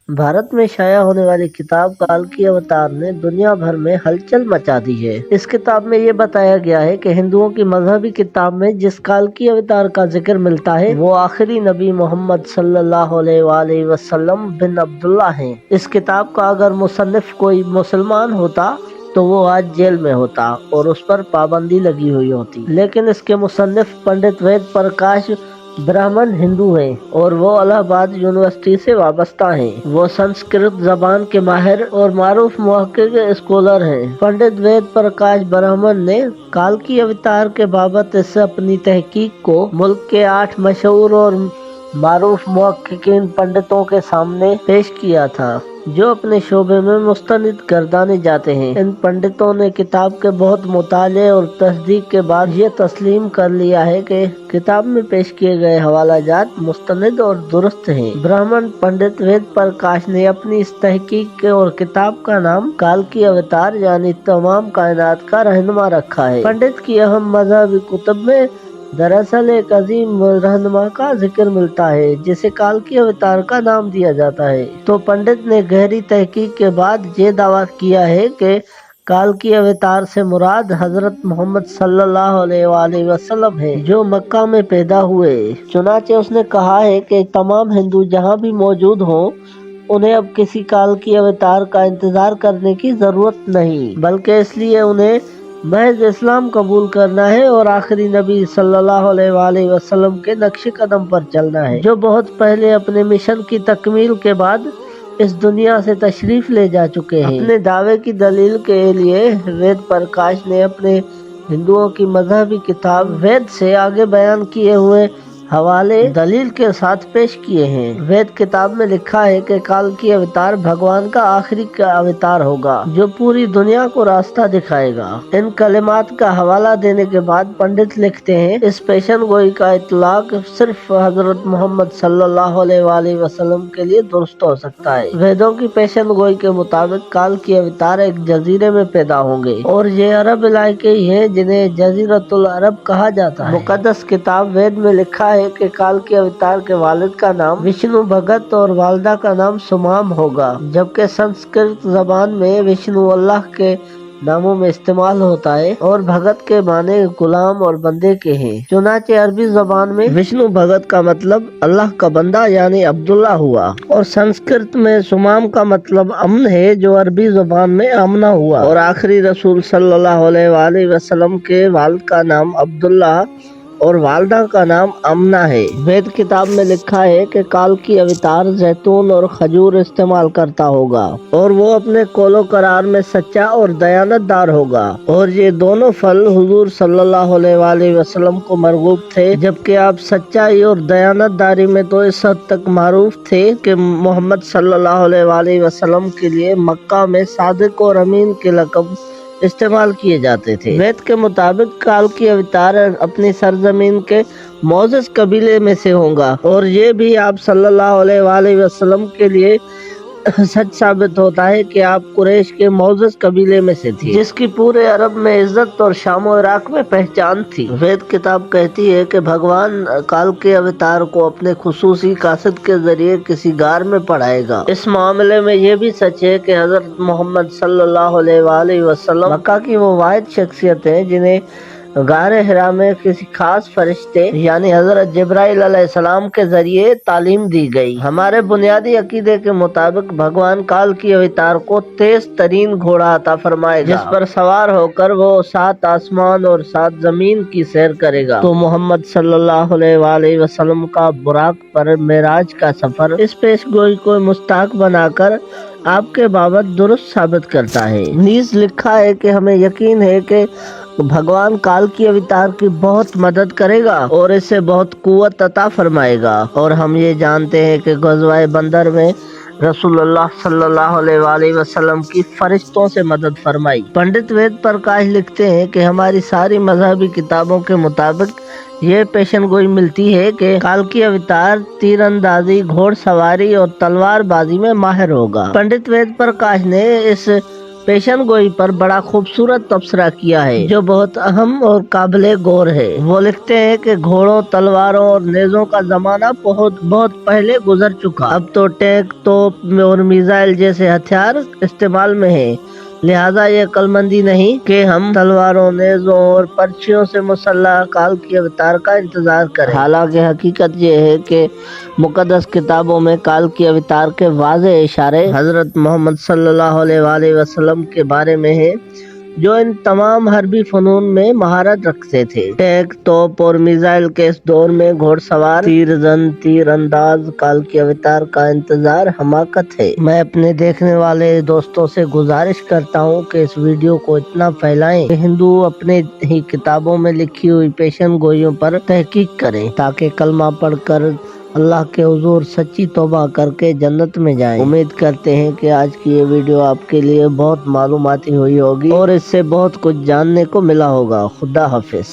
भारत में शाया होने वाली किताब काल की अवतार ने दुनिया भर में हलचल मचा दी है। इस किताब में ये बताया गया है कि हिंदुओं की मजहबी किताब में जिस काल की अवतार का जिक्र मिलता है वो आखिरी नबी मोहम्मद सल्लल्लाहु अलैहि वसल्लम बिन अब्दुल्ला हैं। इस किताब का अगर मुसन्निफ कोई मुसलमान होता तो वो आज जेल में होता और उस पर पाबंदी लगी हुई होती, लेकिन इसके मुसन्निफ पंडित वेद प्रकाश ब्राह्मण हिंदू हैं और वो इलाहाबाद यूनिवर्सिटी से वाबस्ता हैं। वो संस्कृत जबान के माहिर और मारूफ मुहक्किक स्कॉलर हैं। पंडित वेद प्रकाश ब्राह्मण ने काल की अवतार के बाबत इस अपनी तहकीक को मुल्क के 8 मशहूर और मारूफ मुहक्किकीन पंडितों के सामने पेश किया था, जो अपने शोबे में मुस्तनिद गर्दाने जाते हैं। इन पंडितों ने किताब के बहुत मुताले और तस्दीक के बाद ये तस्लीम कर लिया है कि किताब में पेश किए गए हवाला जात मुस्तनिद और दुरुस्त हैं। ब्राह्मण पंडित वेद प्रकाश ने अपनी इस तहकीक और किताब का नाम काल की अवतार यानी तमाम कायनात का रहनुमा रखा है। पंडित की अहम मजहबी कुतुब में दरअसल एक अजीम रहनुमा का जिक्र मिलता है जिसे काल की अवतार का नाम दिया जाता है। तो पंडित ने गहरी तहकीक के बाद ये दावा किया है कि काल की अवतार से मुराद हजरत मोहम्मद सल्लल्लाहु अलैहि वसल्लम है, जो मक्का में पैदा हुए। चुनाचे उसने कहा है कि तमाम हिंदू जहाँ भी मौजूद हों उन्हें अब किसी काल की अवतार का इंतजार करने की जरूरत नहीं, बल्कि इसलिए उन्हें महज इस्लाम कबूल करना है और आखिरी नबी सल्लल्लाहु अलैहि वसल्लम के नक्शे कदम पर चलना है, जो बहुत पहले अपने मिशन की तकमील के बाद इस दुनिया से तशरीफ ले जा चुके हैं। अपने दावे की दलील के लिए वेद प्रकाश ने अपने हिंदुओं की मजहबी किताब वेद से आगे बयान किए हुए हवाले दलील के साथ पेश किए हैं। वेद किताब में लिखा है कि काल की अवतार भगवान का आखिरी का अवतार होगा जो पूरी दुनिया को रास्ता दिखाएगा। इन कलिमात का हवाला देने के बाद पंडित लिखते हैं, इस पेशन गोई का इतलाक सिर्फ हजरत मोहम्मद सल्लल्लाहु अलैहि वसल्लम के लिए दुरुस्त हो सकता है। वेदों की पेशन गोई के मुताबिक काल की अवतार एक जजीरे में पैदा होंगे और ये अरब इलाके ही है जिन्हें जजीरतुल अरब कहा जाता है। मुकद्दस किताब वेद में लिखा है कि काल के अवतार के वालिद का नाम विष्णु भगत और वालदा का नाम सुमाम होगा, जबकि संस्कृत जबान में विष्णु अल्लाह के नामों में इस्तेमाल होता है और भगत के माने गुलाम और बंदे के हैं। चुनाचे अरबी जबान में विष्णु भगत का मतलब अल्लाह का बंदा यानी अब्दुल्ला हुआ और संस्कृत में सुमाम का मतलब अमन है, जो अरबी जबान में आमना हुआ। और आखिरी रसूल सल्लल्लाहु अलैहि वसल्लम के वालिद का नाम अब्दुल्ला और वालदा का नाम अमना है। वेद किताब में लिखा है कि काल की अवतार जैतून और खजूर इस्तेमाल करता होगा और वो अपने कोलो करार में सच्चा और दयानतदार होगा, और ये दोनों फल हुजूर सल्लल्लाहु अलैहि वसल्लम को मरगूब थे, जबकि आप सच्चाई और दयानतदारी में तो इस हद तक मारूफ थे कि मोहम्मद सल्लल्लाहु अलैहि वसल्लम के लिए मक्का में सादिक और अमीन के लक़ब इस्तेमाल किए जाते थे। वेद के मुताबिक काल की अवतार अपनी सरजमीन के मौजूद कबीले में से होगा और ये भी आप सल्लल्लाहु अलैहि वसल्लम के लिए सच साबित होता है कि आप कुरैश के मौजूद कबीले में से थी, जिसकी पूरे अरब में इज्जत और शाम और इराक में पहचान थी। वेद किताब कहती है कि भगवान काल के अवतार को अपने खुसूसी कासिद के जरिए किसी गार में पढ़ाएगा। इस मामले में ये भी सच है कि हजरत मोहम्मद सल्लल्लाहु अलैहि वसल्लम मक्का की वो वाहिद शख्सियत है जिन्हें गारे हिरा में किसी खास फरिश्ते यानी हजरत जिब्राइल अलैहिस्सलाम के जरिए तालीम दी गई। हमारे बुनियादी अकीदे के मुताबिक भगवान काल की अवतार को तेज तरीन घोड़ा अता फरमाएगा, जिस पर सवार होकर वो 7 आसमान और 7 जमीन की सैर करेगा। तो मोहम्मद सल्लल्लाहु अलैहि वसल्लम का बुराक पर मेराज का सफर इस पेशगोई को मुस्ताक बनाकर आपके बाबत दुरुस्त साबित करता है। नीज लिखा है कि हमें यकीन है कि भगवान काल की अवतार की बहुत मदद करेगा और इसे बहुत कुव्वत अता फरमाएगा, और हम ये जानते हैं कि ग़ज़वा बंदर में रसूलुल्लाह सल्लल्लाहु अलैहि वसल्लम की फरिश्तों से मदद फरमाई। पंडित वेद प्रकाश लिखते हैं कि हमारी सारी मजहबी किताबों के मुताबिक ये पेशन गोई मिलती है कि काल की अवतार तीरंदाजी, घोड़सवारी और तलवारबाजी में माहिर होगा। पंडित वेद प्रकाश ने इस पेशन गोई पर बड़ा खूबसूरत तबसरा किया है जो बहुत अहम और काबिले गौर है। वो लिखते हैं कि घोड़ों, तलवारों और नेज़ों का जमाना बहुत बहुत पहले गुजर चुका। अब तो टैंक, तोप और मिसाइल जैसे हथियार इस्तेमाल में है। लिहाजा ये अक्लमंदी नहीं कि हम तलवारों, नेज़ों और पर्चियों से मुसल्लह काल के अवतार का इंतजार करें। हालांकि हकीकत ये है कि मुकद्दस किताबों में काल के अवतार के वाज़े इशारे हजरत मोहम्मद सल्लल्लाहु अलैहि वसल्लम के बारे में है, जो इन तमाम हरबी फनून में महारत रखते थे। टैंक, तोप और मिसाइल के इस दौर में घोड़सवार, तीर अंदाज काल के अवतार का इंतजार हमाकत है। मैं अपने देखने वाले दोस्तों से गुजारिश करता हूँ कि इस वीडियो को इतना फैलाएं कि हिंदू अपने ही किताबों में लिखी हुई पेशन गोइयों पर तहकीक करें, ताकि कलमा पढ़कर अल्लाह के हुजूर सच्ची तौबा करके जन्नत में जाएं। उम्मीद करते हैं कि आज की ये वीडियो आपके लिए बहुत मालूमाती हुई होगी और इससे बहुत कुछ जानने को मिला होगा। खुदा हाफिज।